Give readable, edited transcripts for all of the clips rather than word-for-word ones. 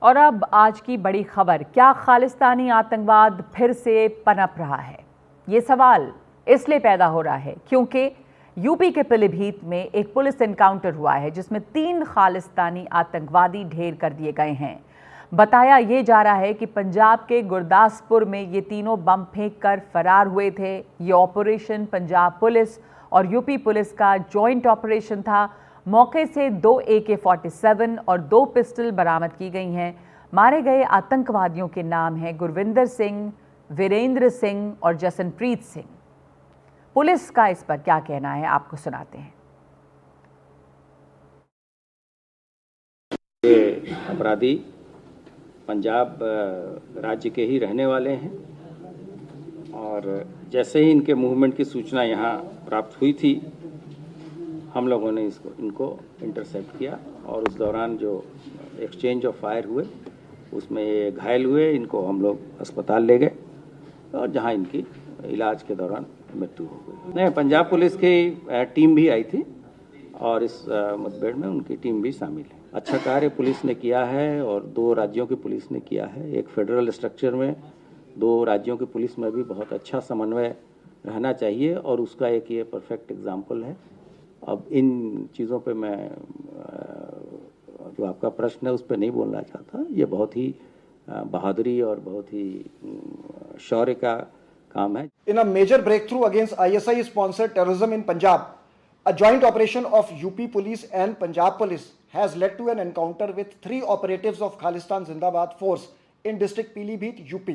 और अब आज की बड़ी खबर, क्या खालिस्तानी आतंकवाद फिर से पनप रहा है? ये सवाल इसलिए पैदा हो रहा है क्योंकि यूपी के पीलीभीत में एक पुलिस एनकाउंटर हुआ है जिसमें 3 खालिस्तानी आतंकवादी ढेर कर दिए गए हैं। बताया ये जा रहा है कि पंजाब के गुरदासपुर में ये तीनों बम फेंक कर फरार हुए थे। ये ऑपरेशन पंजाब पुलिस और यूपी पुलिस का जॉइंट ऑपरेशन था। मौके से 2 AK-47 और 2 पिस्टल बरामद की गई हैं। मारे गए आतंकवादियों के नाम हैं गुरविंदर सिंह, वीरेंद्र सिंह और जसनप्रीत सिंह। पुलिस का इस पर क्या कहना है, आपको सुनाते हैं। ये अपराधी पंजाब राज्य के ही रहने वाले हैं और जैसे ही इनके मूवमेंट की सूचना यहाँ प्राप्त हुई थी, हम लोगों ने इनको इंटरसेप्ट किया और उस दौरान जो एक्सचेंज ऑफ फायर हुए उसमें ये घायल हुए। इनको हम लोग अस्पताल ले गए और जहाँ इनकी इलाज के दौरान मृत्यु हो गई। नहीं, पंजाब पुलिस की टीम भी आई थी और इस मुठभेड़ में उनकी टीम भी शामिल है। अच्छा कार्य पुलिस ने किया है और 2 राज्यों की पुलिस ने किया है। एक फेडरल स्ट्रक्चर में 2 राज्यों की पुलिस में भी बहुत अच्छा समन्वय रहना चाहिए और उसका एक ये परफेक्ट एग्जाम्पल है। अब इन चीज़ों पे मैं जो आपका प्रश्न है उस पर नहीं बोलना चाहता। ये बहुत ही बहादुरी और बहुत ही शौर्य का काम है। In a major breakthrough against ISI sponsored terrorism in Punjab, a joint operation of UP police and Punjab police has led to an encounter with 3 operatives of Khalistan Zindabad force in district Pilibhit, UP.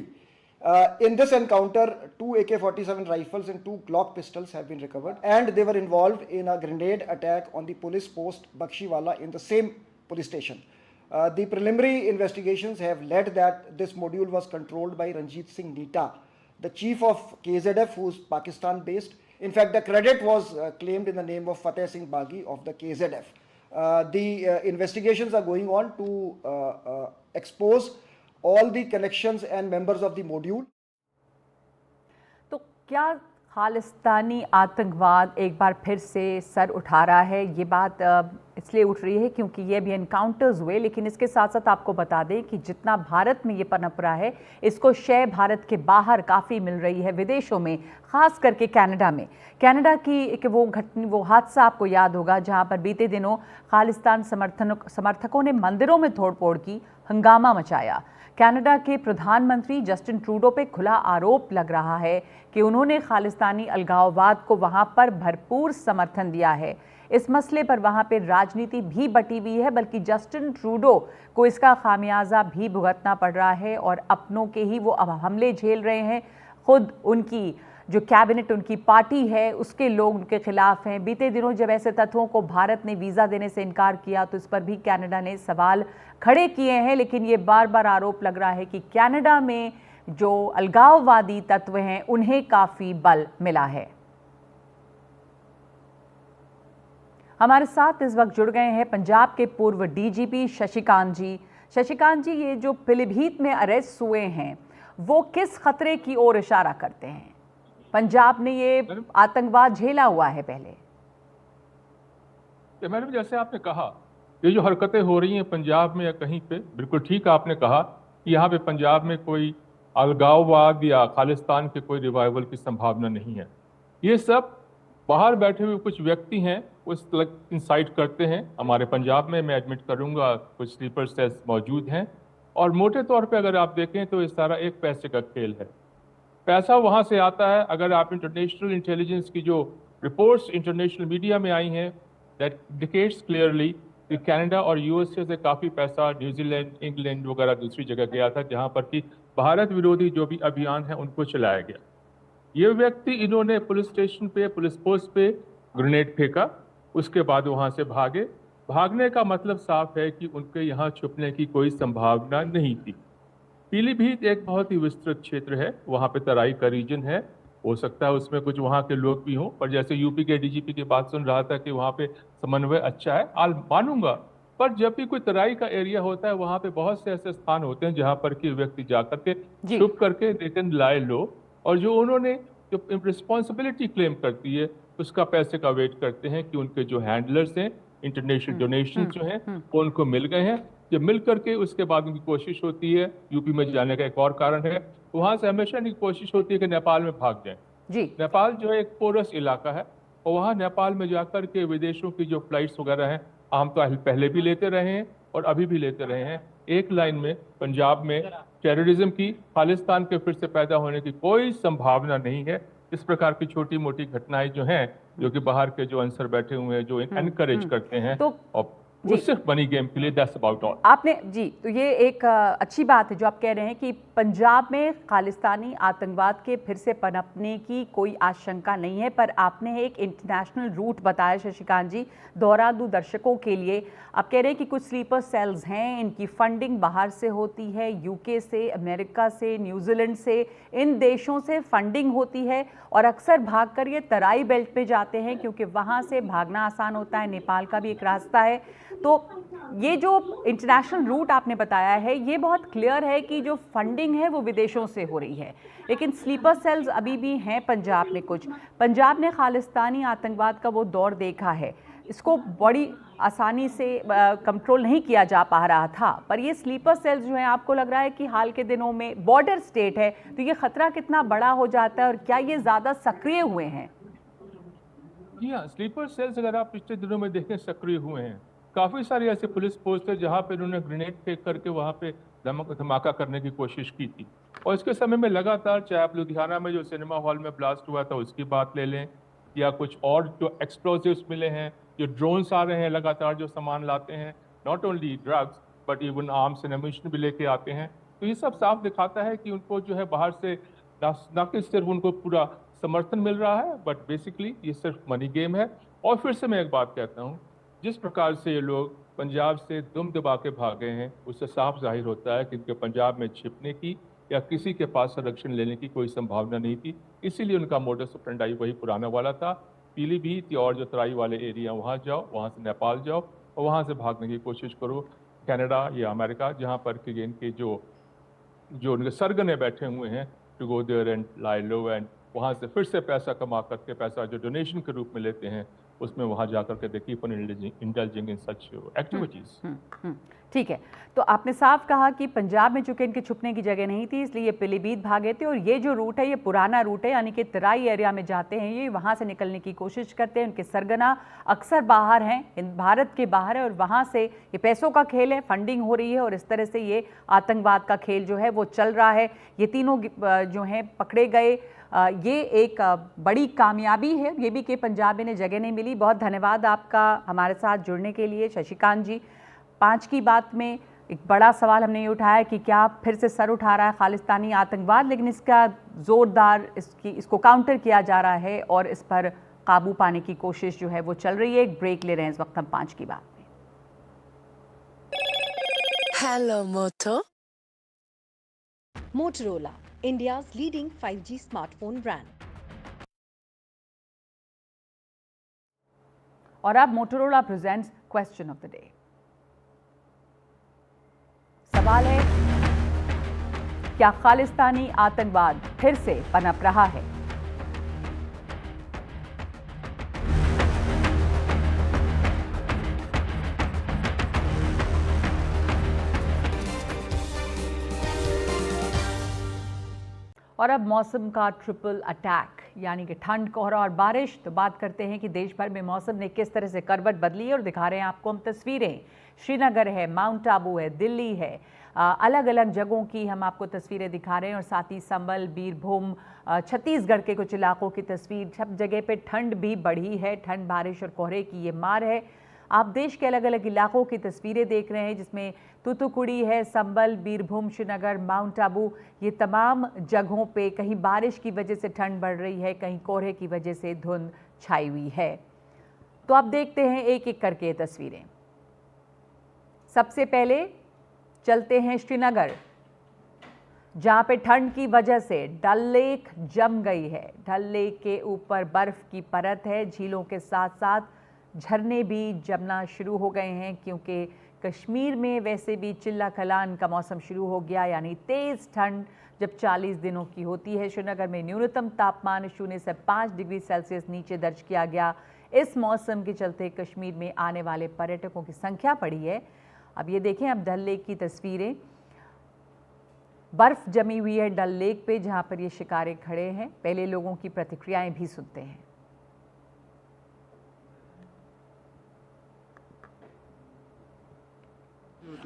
In this encounter, 2 AK-47 rifles and 2 Glock pistols have been recovered, and they were involved in a grenade attack on the police post Bakshiwala in the same police station. The preliminary investigations have led that this module was controlled by Ranjit Singh Nita, the chief of KZF, who is Pakistan based. In fact, the credit was claimed in the name of Fateh Singh Baghi of the KZF. The investigations are going on to expose all the connections and members of the module. तो क्या खालिस्तानी आतंकवाद एक बार फिर से sir उठा रहा है? ये बात इसलिए उठ रही है क्योंकि ये भी एनकाउंटर्स हुए, लेकिन इसके साथ साथ आपको बता दें कि जितना भारत में ये पनप रहा है, इसको शय भारत के बाहर काफ़ी मिल रही है, विदेशों में, ख़ास करके कनाडा में। कनाडा की वो हादसा आपको याद होगा जहां पर बीते दिनों खालिस्तान समर्थकों ने मंदिरों में तोड़फोड़ की, हंगामा मचाया। कनाडा के प्रधानमंत्री जस्टिन ट्रूडो पे खुला आरोप लग रहा है कि उन्होंने खालिस्तानी अलगाववाद को वहां पर भरपूर समर्थन दिया है। इस मसले पर वहां पे राजनीति भी बटी हुई है, बल्कि जस्टिन ट्रूडो को इसका खामियाजा भी भुगतना पड़ रहा है और अपनों के ही वो अब हमले झेल रहे हैं। खुद उनकी जो कैबिनेट, उनकी पार्टी है, उसके लोग उनके खिलाफ हैं। बीते दिनों जब ऐसे तत्वों को भारत ने वीज़ा देने से इनकार किया तो इस पर भी कनाडा ने सवाल खड़े किए हैं, लेकिन ये बार बार आरोप लग रहा है कि कनाडा में जो अलगाववादी तत्व हैं उन्हें काफ़ी बल मिला है। हमारे साथ इस वक्त जुड़ गए हैं पंजाब के पूर्व DGP शशिकांत जी। शशिकांत जी, ये जो पीलीभीत में अरेस्ट हुए हैं वो किस खतरे की ओर इशारा करते हैं? पंजाब ने ये आतंकवाद झेला हुआ है पहले। मैडम, जैसे आपने कहा, ये जो हरकतें हो रही हैं पंजाब में या कहीं पे, बिल्कुल ठीक आपने कहा कि यहाँ पे पंजाब में कोई अलगाववाद या खालिस्तान के कोई रिवाइवल की संभावना नहीं है। ये सब बाहर बैठे हुए कुछ व्यक्ति हैं, उस इंसाइट करते हैं। हमारे पंजाब में, मैं एडमिट करूँगा, कुछ स्लीपर सेल्स मौजूद हैं और मोटे तौर पर अगर आप देखें तो ये सारा एक पैसे का खेल है। पैसा वहाँ से आता है। अगर आप इंटरनेशनल इंटेलिजेंस की जो रिपोर्ट्स इंटरनेशनल मीडिया में आई हैं, दैट इंडिकेट्स क्लियरली कि कनाडा और USA से काफ़ी पैसा न्यूजीलैंड, इंग्लैंड वगैरह दूसरी जगह गया था, जहाँ पर कि भारत विरोधी जो भी अभियान है उनको चलाया गया। ये व्यक्ति, इन्होंने पुलिस स्टेशन पे, पुलिस पोस्ट पे ग्रेनेड फेंका, उसके बाद वहाँ से भागे। भागने का मतलब साफ है कि उनके यहाँ छुपने की कोई संभावना नहीं थी। पीलीभीत एक बहुत ही विस्तृत क्षेत्र है, वहाँ पे तराई का रीजन है, हो सकता है उसमें कुछ वहाँ के लोग भी हों, पर जैसे यूपी के DGP की बात सुन रहा था कि वहाँ पे समन्वय अच्छा है, मानूंगा। पर जब भी कोई तराई का एरिया होता है, वहाँ पे बहुत से ऐसे स्थान होते हैं जहाँ पर कि व्यक्ति जाकर के छुप करके दे कैन लाई लो, और जो उन्होंने जो रिस्पॉन्सिबिलिटी क्लेम करती है उसका पैसे का वेट करते हैं कि उनके जो हैंडलर्स हैं, इंटरनेशनल डोनेशन जो हैं वो उनको मिल गए हैं। जब मिल करके उसके बाद उनकी कोशिश होती है, यूपी में जाने का एक और कारण है, वहाँ से हमेशा इनकी कोशिश होती है कि नेपाल में भाग जाएं। जी नेपाल जो है एक पोरस इलाका है और वहाँ नेपाल में जाकर के विदेशों की जो फ्लाइट्स वगैरह हैं हम तो पहले भी लेते रहे हैं और अभी भी लेते रहे हैं। एक लाइन में पंजाब में टेररिज्म की, खालिस्तान के फिर से पैदा होने की कोई संभावना नहीं है। इस प्रकार की छोटी मोटी घटनाएं जो हैं, जो कि बाहर के जो अंसर बैठे हुए हैं जो एनकरेज करते हैं, तो और वो सिर्फ मनी गेम के लिए, दैट्स अबाउट ऑल। आपने जी, तो ये एक अच्छी बात है जो आप कह रहे हैं कि पंजाब में खालिस्तानी आतंकवाद के फिर से पनपने की कोई आशंका नहीं है, पर आपने एक इंटरनेशनल रूट बताया शशिकांत जी, दोहरा दूं दर्शकों के लिए। आप कह रहे हैं कि कुछ स्लीपर सेल्स हैं, इनकी फंडिंग बाहर से होती है, यूके से, अमेरिका से, न्यूजीलैंड से, इन देशों से फंडिंग होती है और अक्सर भागकर ये तराई बेल्ट पे जाते हैं क्योंकि वहाँ से भागना आसान होता है, नेपाल का भी एक रास्ता है। तो ये जो इंटरनेशनल रूट आपने बताया है, ये बहुत क्लियर है कि जो फंडिंग है वो विदेशों से हो रही है, लेकिन स्लीपर सेल्स अभी भी हैं पंजाब में कुछ। पंजाब ने खालिस्तानी आतंकवाद का वो दौर देखा है, इसको बड़ी आसानी से कंट्रोल नहीं किया जा पा रहा था, पर ये स्लीपर सेल्स जो हैं, आपको लग रहा है कि हाल के दिनों में बॉर्डर स्टेट है तो ये खतरा कितना बड़ा हो जाता है और क्या ये ज़्यादा सक्रिय हुए हैं? जी हाँ, स्लीपर सेल्स अगर आप पिछले दिनों में देखें सक्रिय हुए हैं। काफ़ी सारी ऐसे पुलिस पोस्ट है जहाँ पे उन्होंने ग्रेनेड फेंक करके वहाँ पे धमाका करने की कोशिश की थी। और इसके समय में लगातार, चाहे आप लुधियाना में जो सिनेमा हॉल में ब्लास्ट हुआ था उसकी बात ले लें, या कुछ और जो एक्सप्लोजिव्स मिले हैं, जो ड्रोन्स आ रहे हैं लगातार जो सामान लाते हैं, not only drugs but even arms and ammunition भी लेके आते हैं, तो ये सब साफ दिखाता है कि उनको जो है बाहर से न कि सिर्फ उनको पूरा समर्थन मिल रहा है, बट बेसिकली ये सिर्फ मनी गेम है। और फिर से मैं एक बात कहता हूँ, जिस प्रकार से ये लोग पंजाब से दुम दबा के भागे हैं, उससे साफ जाहिर होता है कि इनके पंजाब में छिपने की या किसी के पास संरक्षण लेने की कोई संभावना नहीं थी। इसीलिए उनका मोडस ऑपरेंडी वही पुराना वाला था, पीलीभीत और जो तराई वाले एरिया वहाँ जाओ, वहाँ से नेपाल जाओ और वहाँ से भागने की कोशिश करो, कनाडा या अमेरिका, जहाँ पर कि इनके जो उनके सरगने बैठे हुए हैं, to go there and lie low, and वहाँ से फिर से पैसा कमा करके, पैसा जो डोनेशन के रूप में लेते हैं, उसमें वहाँ जाकर के they keep on indulging in such activities. ठीक है, तो आपने साफ कहा कि पंजाब में चूंकि इनके छुपने की जगह नहीं थी इसलिए ये पीलीभीत भागे थे, और ये जो रूट है ये पुराना रूट है, यानी कि तराई एरिया में जाते हैं ये, वहाँ से निकलने की कोशिश करते हैं। उनके सरगना अक्सर बाहर हैं, भारत के बाहर है, और वहाँ से ये पैसों का खेल है, फंडिंग हो रही है और इस तरह से ये आतंकवाद का खेल जो है वो चल रहा है। ये तीनों जो हैं पकड़े गए, ये एक बड़ी कामयाबी है ये भी कि पंजाब में जगह नहीं मिली। बहुत धन्यवाद आपका हमारे साथ जुड़ने के लिए शशिकांत जी। 5 की बात में एक बड़ा सवाल हमने ये उठाया कि क्या फिर से सर उठा रहा है खालिस्तानी आतंकवाद, लेकिन इसका ज़ोरदार इसको काउंटर किया जा रहा है और इस पर काबू पाने की कोशिश जो है वो चल रही है। एक ब्रेक ले रहे हैं इस वक्त हम 5 की बात में। हेलो मोटो। Motorola, India's leading 5G smartphone brand. और अब Motorola presents question of the day. सवाल है, क्या खालिस्तानी आतंकवाद फिर से पनप रहा है? और अब मौसम का ट्रिपल अटैक, यानी कि ठंड, कोहरा और बारिश। तो बात करते हैं कि देश भर में मौसम ने किस तरह से करवट बदली है, और दिखा रहे हैं आपको हम तस्वीरें। श्रीनगर है, माउंट आबू है, दिल्ली है, अलग अलग जगहों की हम आपको तस्वीरें दिखा रहे हैं, और साथ ही संबल, बीरभूम, छत्तीसगढ़ के कुछ इलाकों की तस्वीर। सब जगह पे ठंड भी बढ़ी है, ठंड, बारिश और कोहरे की ये मार है। आप देश के अलग अलग इलाकों की तस्वीरें देख रहे हैं, जिसमें तूतुकुड़ी है, संबल, बीरभूम, श्रीनगर, माउंट आबू, ये तमाम जगहों पे कहीं बारिश की वजह से ठंड बढ़ रही है, कहीं कोहरे की वजह से धुंध छाई हुई है। तो आप देखते हैं एक एक करके तस्वीरें। सबसे पहले चलते हैं श्रीनगर, जहाँ पे ठंड की वजह से डल लेक जम गई है। डल लेक के ऊपर बर्फ़ की परत है, झीलों के साथ साथ झरने भी जमना शुरू हो गए हैं, क्योंकि कश्मीर में वैसे भी चिल्ला कलान का मौसम शुरू हो गया, यानी तेज़ ठंड जब 40 दिनों की होती है। श्रीनगर में न्यूनतम तापमान 0 से 5 डिग्री सेल्सियस नीचे दर्ज किया गया। इस मौसम के चलते कश्मीर में आने वाले पर्यटकों की संख्या बढ़ी है। अब ये देखें, अब डल लेक की तस्वीरें, बर्फ जमी हुई है डल लेक पे जहां पर ये शिकारे खड़े हैं। पहले लोगों की प्रतिक्रियाएं भी सुनते हैं।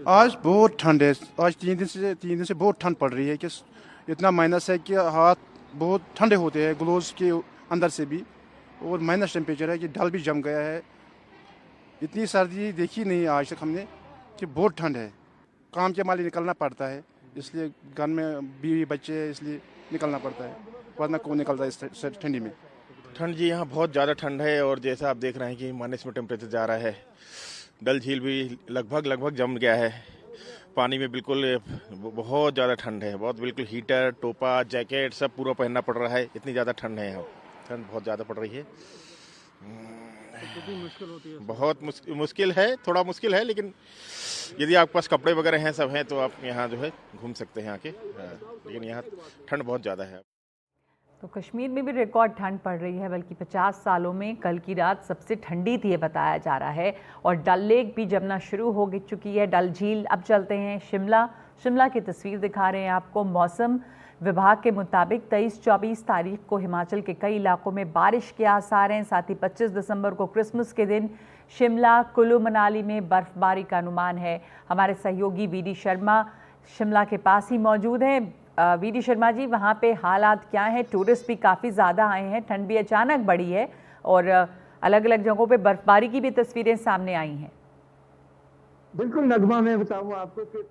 आज बहुत ठंड है। आज 3 दिन से बहुत ठंड पड़ रही है कि इतना माइनस है कि हाथ बहुत ठंडे होते हैं ग्लोव्स के अंदर से भी, और माइनस टेम्परेचर है कि डल भी जम गया है। इतनी सर्दी देखी नहीं आज तक हमने कि बहुत ठंड है। काम के माले निकलना पड़ता है, इसलिए घर में बीवी बच्चे हैं, इसलिए निकलना पड़ता है, वरना कौन निकलता है इस ठंडी में। ठंड जी यहाँ बहुत ज़्यादा ठंड है, और जैसा आप देख रहे हैं कि माइनस में टेम्परेचर जा रहा है। डल झील भी लगभग जम गया है पानी में। बिल्कुल बहुत ज़्यादा ठंड है, बहुत बिल्कुल हीटर, टोपा, जैकेट सब पूरा पहनना पड़ रहा है, इतनी ज़्यादा ठंड है यहाँ। ठंड बहुत ज़्यादा पड़ रही है। मुश्किल होती है, बहुत मुश्किल है, थोड़ा मुश्किल है, लेकिन यदि आपके पास कपड़े वगैरह हैं, सब हैं, तो आप यहाँ जो है घूम सकते हैं आके। लेकिन यहाँ ठंड बहुत ज़्यादा है। तो कश्मीर में भी रिकॉर्ड ठंड पड़ रही है, बल्कि 50 सालों में कल की रात सबसे ठंडी थी ये बताया जा रहा है। और डल लेक भी जमना शुरू हो चुकी है, डल झील। अब चलते हैं शिमला की तस्वीर दिखा रहे हैं आपको। मौसम विभाग के मुताबिक 23-24 तारीख को हिमाचल के कई इलाकों में बारिश के आसार हैं। साथ ही 25 दिसंबर को क्रिसमस के दिन शिमला, कुल्लू मनाली में बर्फबारी का अनुमान है। हमारे सहयोगी वीडी शर्मा शिमला के पास ही मौजूद हैं। वीडी शर्मा जी, वहाँ पे हालात क्या हैं? टूरिस्ट भी काफ़ी ज़्यादा आए हैं, ठंड भी अचानक बढ़ी है और अलग अलग जगहों पे बर्फबारी की भी तस्वीरें सामने आई हैं। बिल्कुल नगमा, मैं बताऊँ आपको कि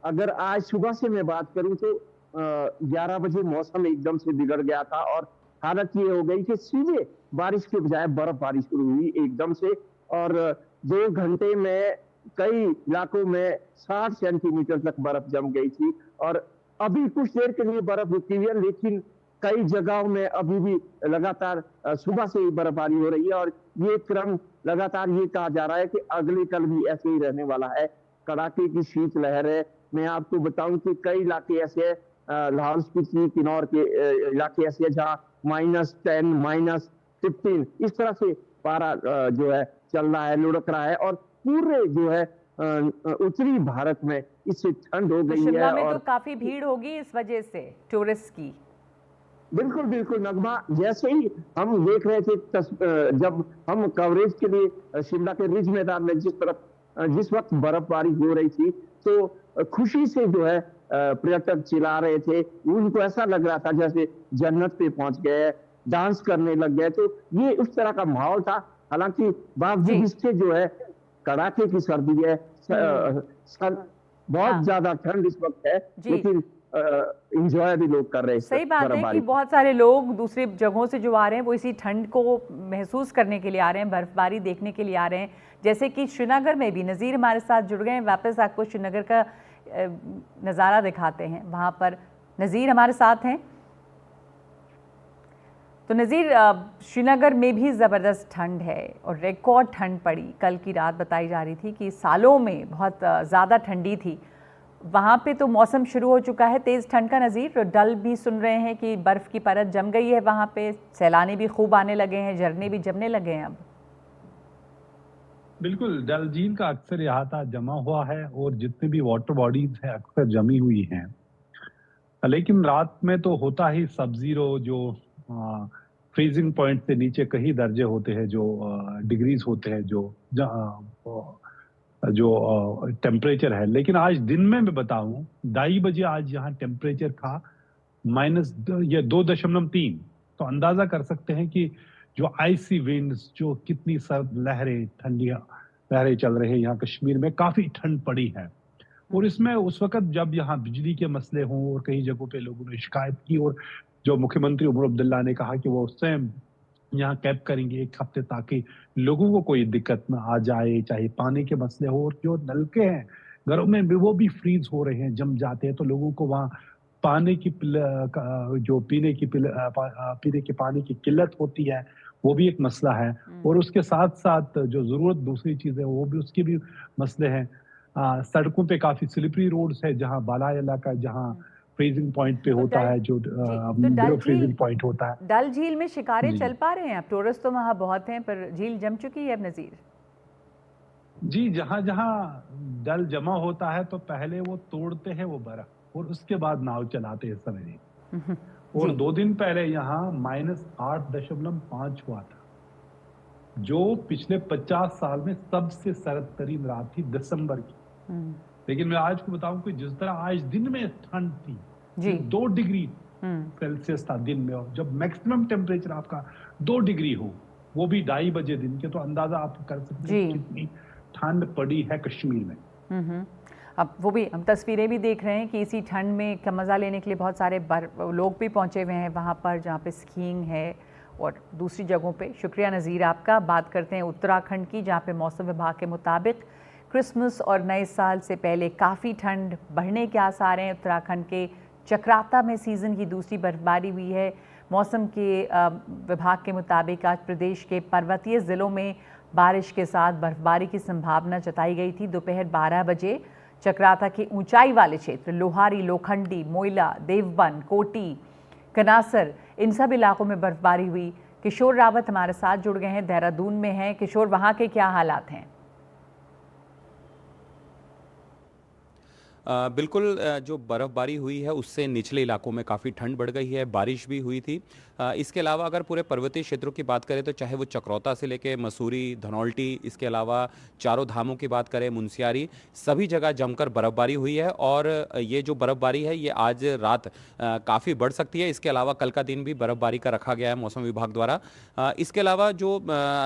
अगर आज सुबह से मैं बात करूँ तो 11 बजे मौसम एकदम से बिगड़ गया था, और हालत ये हो गई कि सीधे बारिश के बजाय बर्फबारी शुरू हुई एकदम से, और 2 घंटे में कई इलाकों में 60 सेंटीमीटर तक बर्फ जम गई थी। और अभी कुछ देर के लिए बर्फ रुकी हुई है, लेकिन कई जगहों में अभी भी लगातार सुबह से ही बर्फबारी हो रही है, और ये क्रम लगातार ये कहा जा रहा है कि अगले कल भी ऐसे ही रहने वाला है। कड़ाके की शीतलहर है। मैं आपको बताऊं कि कई इलाके ऐसे हैं, लाहौल स्पीति, किन्नौर के इलाके ऐसे हैं जहाँ -10, -15 इस तरह से पारा जो है चल रहा है, लुढ़क रहा है, और पूरे जो है उत्तरी भारत में इससे ठंड हो गई है। शिमला में और तो काफी भीड़ होगी इस वजह से टूरिस्ट की। बिल्कुल नगमा, जैसे ही हम देख रहे थे जब हम कवरेज के लिए शिमला के रिज मैदान में जिस वक्त बर्फबारी हो रही थी, तो खुशी से जो है पर्यटक चिल्ला रहे थे। उनको ऐसा लग रहा था जैसे जन्नत पे पहुंच गए, डांस करने लग गए। तो ये उस तरह का माहौल था। हालांकि बावजूद इसके जो है कड़ाके की सर्दी है, बहुत ज्यादा ठंड इस वक्त है, लेकिन एंजॉय भी लोग कर रहे हैं। सही बात है कि बहुत सारे लोग दूसरी जगहों से जो आ रहे हैं वो इसी ठंड को महसूस करने के लिए आ रहे हैं, बर्फबारी देखने के लिए आ रहे हैं। जैसे कि श्रीनगर में भी नज़ीर हमारे साथ जुड़ गए हैं। वापस आपको श्रीनगर का नज़ारा दिखाते हैं। वहाँ पर नज़ीर हमारे साथ हैं। तो नज़ीर, श्रीनगर में भी ज़बरदस्त ठंड है और रिकॉर्ड ठंड पड़ी। कल की रात बताई जा रही थी कि सालों में बहुत ज़्यादा ठंडी थी। वहाँ पे तो मौसम शुरू हो चुका है तेज़ ठंड का। नज़ीर, डल भी सुन रहे हैं कि बर्फ़ की परत जम गई है वहाँ पे, सैलानी भी खूब आने लगे हैं, झरने भी जमने लगे हैं अब। बिल्कुल, डल झील का अक्सर अहाता जमा हुआ है और जितने भी वाटर बॉडीज हैं अक्सर जमी हुई हैं। लेकिन रात में तो होता ही सब जीरो, जो फ्रीजिंग पॉइंट से नीचे कई दर्जे होते हैं, जो डिग्रीज होते हैं, जो टेम्परेचर है। लेकिन आज दिन में मैं बताऊं, 2:30 बजे आज यहाँ टेम्परेचर था -2.3। तो अंदाजा कर सकते हैं कि जो आइसी विंड्स, जो कितनी सर्द लहरें, ठंडी लहरें चल रही हैं यहाँ कश्मीर में, काफी ठंड पड़ी है। और इसमें उस वक्त जब यहाँ बिजली के मसले हों और कई जगहों पे लोगों ने शिकायत की, और जो मुख्यमंत्री उमर अब्दुल्ला ने कहा कि वो उससे यहाँ कैंप करेंगे 1 हफ्ते ताकि लोगों को कोई दिक्कत ना आ जाए, चाहे पानी के मसले हो। और जो नलके हैं घरों में भी वो भी फ्रीज हो रहे हैं, जम जाते हैं, तो लोगों को वहाँ पानी की जो पीने के पानी की किल्लत होती है, वो भी एक मसला है। और उसके साथ साथ जो जरूरत दूसरी चीज है वो भी, उसके भी मसले हैं। सड़कों पे काफी स्लिपरी रोड्स है, जहाँ बालाई इलाका, जहाँ फ्रीजिंग पॉइंट पे होता है, जो बिलो फ्रीजिंग पॉइंट होता है। डल झील में शिकारे चल पा रहे हैं अब? टूरिस्ट तो वहाँ बहुत हैं, पर झील जम चुकी है अब नज़ीर। जी, जहां जहां डल जमा होता है तो पहले वो तोड़ते हैं वो बर्फ और उसके बाद नाव चलाते हैं सवेरे। और जी 2 दिन पहले यहाँ -8.5 हुआ था, जो पिछले 50 साल में सबसे सर्द तरीन रात थी दिसंबर की। हम्म, लेकिन मैं आज को बताऊं कि जिस तरह आज दिन में ठंड थी, जी 2 डिग्री हम्म, सेल्सियस था दिन में, और जब मैक्सिमम टेम्परेचर आपका 2 डिग्री हो, वो भी 2:30 बजे दिन के, तो अंदाजा आप कर सकते जी हैं कितनी ठंड पड़ी है कश्मीर में। हम्म। अब वो भी हम तस्वीरें भी देख रहे हैं कि इसी ठंड में का मज़ा लेने के लिए बहुत सारे लोग भी पहुंचे हुए हैं वहाँ पर, जहाँ पे स्कीइंग है और दूसरी जगहों पे। शुक्रिया नज़ीर आपका। बात करते हैं उत्तराखंड की, जहाँ पे मौसम विभाग के मुताबिक क्रिसमस और नए साल से पहले काफ़ी ठंड बढ़ने के आसार हैं। उत्तराखंड के चक्राता में सीज़न की दूसरी बर्फबारी हुई है। मौसम के विभाग के मुताबिक आज प्रदेश के पर्वतीय ज़िलों में बारिश के साथ बर्फबारी की संभावना जताई गई थी। दोपहर 12 बजे चक्राता के ऊंचाई वाले क्षेत्र लोहारी, लोखंडी, मोइला, देवबन, कोटी, कनासर, इन सब इलाकों में बर्फबारी हुई। किशोर रावत हमारे साथ जुड़ गए हैं, देहरादून में हैं। किशोर, वहाँ के क्या हालात हैं? बिल्कुल, जो बर्फ़बारी हुई है उससे निचले इलाकों में काफ़ी ठंड बढ़ गई है, बारिश भी हुई थी। इसके अलावा अगर पूरे पर्वतीय क्षेत्रों की बात करें तो चाहे वो चक्रौता से लेके मसूरी, धनौल्टी, इसके अलावा चारों धामों की बात करें, मुनस्यारी, सभी जगह जमकर बर्फ़बारी हुई है। और ये जो बर्फ़बारी है ये आज रात काफ़ी बढ़ सकती है। इसके अलावा कल का दिन भी बर्फ़बारी का रखा गया है मौसम विभाग द्वारा। इसके अलावा जो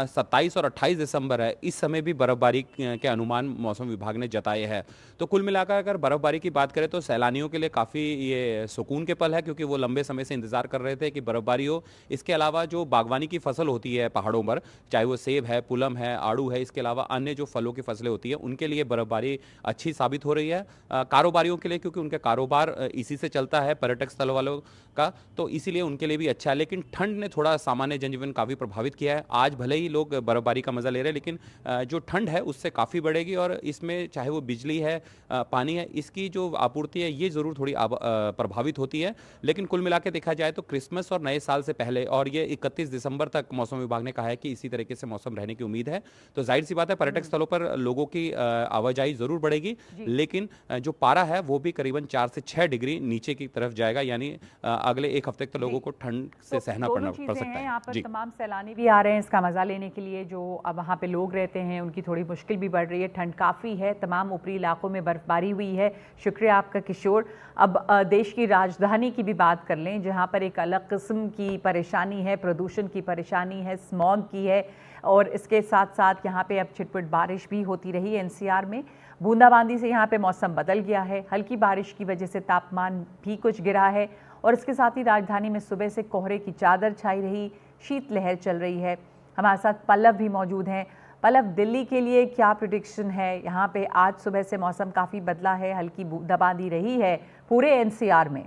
27 और 28 दिसंबर है, इस समय भी बर्फ़बारी के अनुमान मौसम विभाग ने जताए हैं। तो कुल मिलाकर अगर बर्फबारी की बात करें तो सैलानियों के लिए काफ़ी ये सुकून के पल है, क्योंकि वो लंबे समय से इंतजार कर रहे थे कि बर्फबारी हो। इसके अलावा जो बागवानी की फसल होती है पहाड़ों पर, चाहे वो सेब है, पुलम है, आड़ू है, इसके अलावा अन्य जो फलों की फसलें होती है, उनके लिए बर्फबारी अच्छी साबित हो रही है। कारोबारियों के लिए, क्योंकि उनके कारोबार इसी से चलता है, पर्यटक स्थल वालों का, तो इसीलिए उनके लिए भी अच्छा है। लेकिन ठंड ने थोड़ा सामान्य जनजीवन काफ़ी प्रभावित किया है। आज भले ही लोग बर्फबारी का मजा ले रहे हैं, लेकिन जो ठंड है उससे काफ़ी बढ़ेगी। और इसमें चाहे वो बिजली है, पानी है, इसकी जो आपूर्ति है ये ज़रूर थोड़ी प्रभावित होती है। लेकिन कुल मिला के देखा जाए तो क्रिसमस और नए साल से पहले, और ये 31 दिसंबर तक मौसम विभाग ने कहा है कि इसी तरीके से मौसम रहने की उम्मीद है। तो जाहिर सी बात है पर्यटक स्थलों पर लोगों की आवाजाही ज़रूर बढ़ेगी, लेकिन जो पारा है वो भी करीबन 4 से 6 डिग्री नीचे की तरफ जाएगा। यानी अगले एक हफ्ते तक लोगों को ठंड से सहना पड़ सकता है। यहाँ पर तमाम सैलानी भी आ रहे हैं इसका मजा लेने के लिए। जो अब वहाँ पे लोग रहते हैं उनकी थोड़ी मुश्किल भी बढ़ रही है। ठंड काफ़ी है, तमाम ऊपरी इलाकों में बर्फबारी हुई है। शुक्रिया आपका किशोर। अब देश की राजधानी की भी बात कर लें, जहाँ पर एक अलग किस्म की परेशानी है, प्रदूषण की परेशानी है, स्मॉग की है, और इसके साथ साथ यहाँ पे अब छिटपुट बारिश भी होती रही। एनसीआर में बूंदाबांदी से यहाँ पे मौसम बदल गया है। हल्की बारिश की वजह से तापमान भी कुछ गिरा है, और इसके साथ ही राजधानी में सुबह से कोहरे की चादर छाई रही, शीतलहर चल रही है। हमारे साथ पल्लव भी मौजूद हैं। पल्लव, दिल्ली के लिए क्या प्रेडिक्शन है? यहाँ पे आज सुबह से मौसम काफ़ी बदला है, हल्की बूंदाबांदी रही है पूरे एनसीआर में।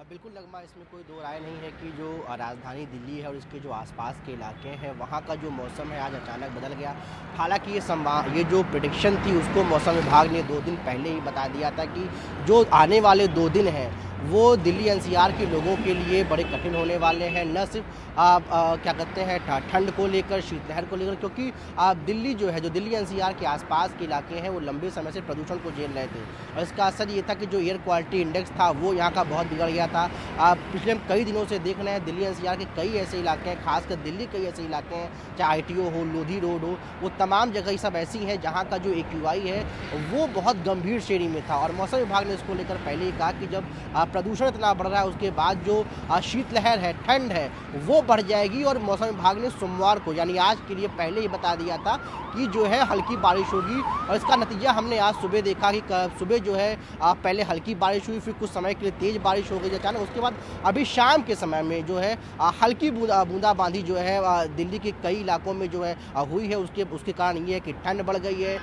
बिल्कुल नगमा, इसमें कोई दो राय नहीं है कि जो राजधानी दिल्ली है और इसके जो आसपास के इलाके हैं वहाँ का जो मौसम है आज अचानक बदल गया। हालांकि ये जो प्रेडिक्शन थी उसको मौसम विभाग ने 2 दिन पहले ही बता दिया था कि जो आने वाले 2 दिन हैं वो दिल्ली एनसीआर के लोगों के लिए बड़े कठिन होने वाले हैं। न सिर्फ क्या कहते हैं ठंड को लेकर, शीतलहर को लेकर, क्योंकि दिल्ली जो है, जो दिल्ली एनसीआर के आसपास के इलाके हैं वो लंबे समय से प्रदूषण को झेल रहे थे, और इसका असर ये था कि जो एयर क्वालिटी इंडेक्स था वो यहाँ का बहुत बिगड़ गया था। पिछले हम कई दिनों से देख रहे हैं दिल्ली एनसीआर के कई ऐसे इलाके हैं, खासकर दिल्ली कई ऐसे इलाके हैं, चाहे ITO हो, लोधी रोड हो, वो तमाम जगह ये सब ऐसी हैं जहाँ का जो AQI है वो बहुत गंभीर श्रेणी में था। और मौसम विभाग ने इसको लेकर पहले ही कहा कि जब प्रदूषण इतना बढ़ रहा है उसके बाद जो शीतलहर है, ठंड है, वो बढ़ जाएगी। और मौसम विभाग ने सोमवार को, यानी आज के लिए पहले ही बता दिया था कि जो है हल्की बारिश होगी। और इसका नतीजा हमने आज सुबह देखा कि सुबह जो है पहले हल्की बारिश हुई, फिर कुछ समय के लिए तेज़ बारिश हो गई अचानक। उसके बाद अभी शाम के समय में जो है हल्की बूंदाबांदी जो है दिल्ली के कई इलाकों में जो है हुई है। उसके कारण ये है कि ठंड बढ़ गई है,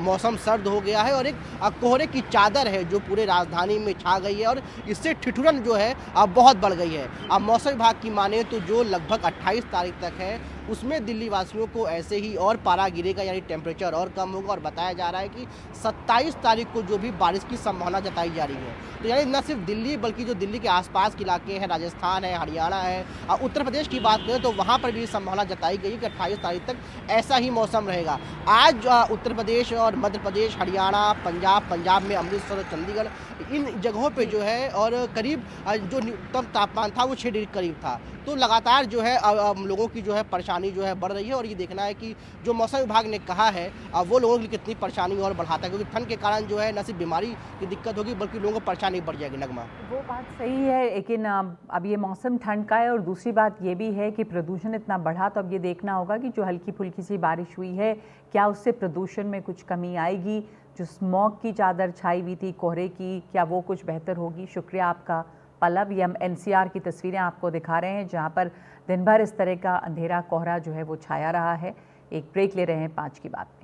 मौसम सर्द हो गया है, और एक कोहरे की चादर है जो पूरे राजधानी में छा गई है, और इससे ठिठुरन जो है बहुत बढ़ गई है। अब मौसम विभाग की माने तो जो लगभग 28 तारीख तक है उसमें दिल्ली वासियों को ऐसे ही और पारा गिरेगा, यानी टेम्परेचर और कम होगा। और बताया जा रहा है कि 27 तारीख को जो भी बारिश की संभावना जताई जा रही है, तो यानी न सिर्फ दिल्ली बल्कि जो दिल्ली के आसपास के इलाके हैं, राजस्थान है, हरियाणा है, उत्तर प्रदेश की बात करें तो वहाँ पर भी संभावना जताई गई है कि 28 तारीख तक ऐसा ही मौसम रहेगा। आज उत्तर प्रदेश और मध्य प्रदेश, हरियाणा, पंजाब में अमृतसर और चंडीगढ़, इन जगहों पे जो है और करीब जो न्यूनतम तापमान था वो 6 डिग्री करीब था। तो लगातार जो है लोगों की जो है परेशानी जो है बढ़ रही है और ये देखना है कि जो मौसम विभाग ने कहा है वो लोगों के लिए कितनी परेशानी और बढ़ाता है, क्योंकि ठंड के कारण जो है न सिर्फ बीमारी की दिक्कत होगी बल्कि लोगों को परेशानी बढ़ जाएगी। नगमा, वो बात सही है, लेकिन अब ये मौसम ठंड का है और दूसरी बात ये भी है कि प्रदूषण इतना बढ़ा, तो अब ये देखना होगा कि जो हल्की फुल्की सी बारिश हुई है क्या उससे प्रदूषण में कुछ कमी आएगी। जो स्मॉग की चादर छाई हुई थी कोहरे की, क्या वो कुछ बेहतर होगी। शुक्रिया आपका पल्लव। ये हम NCR की तस्वीरें आपको दिखा रहे हैं जहां पर दिन भर इस तरह का अंधेरा कोहरा जो है वो छाया रहा है। एक ब्रेक ले रहे हैं 5 की बात।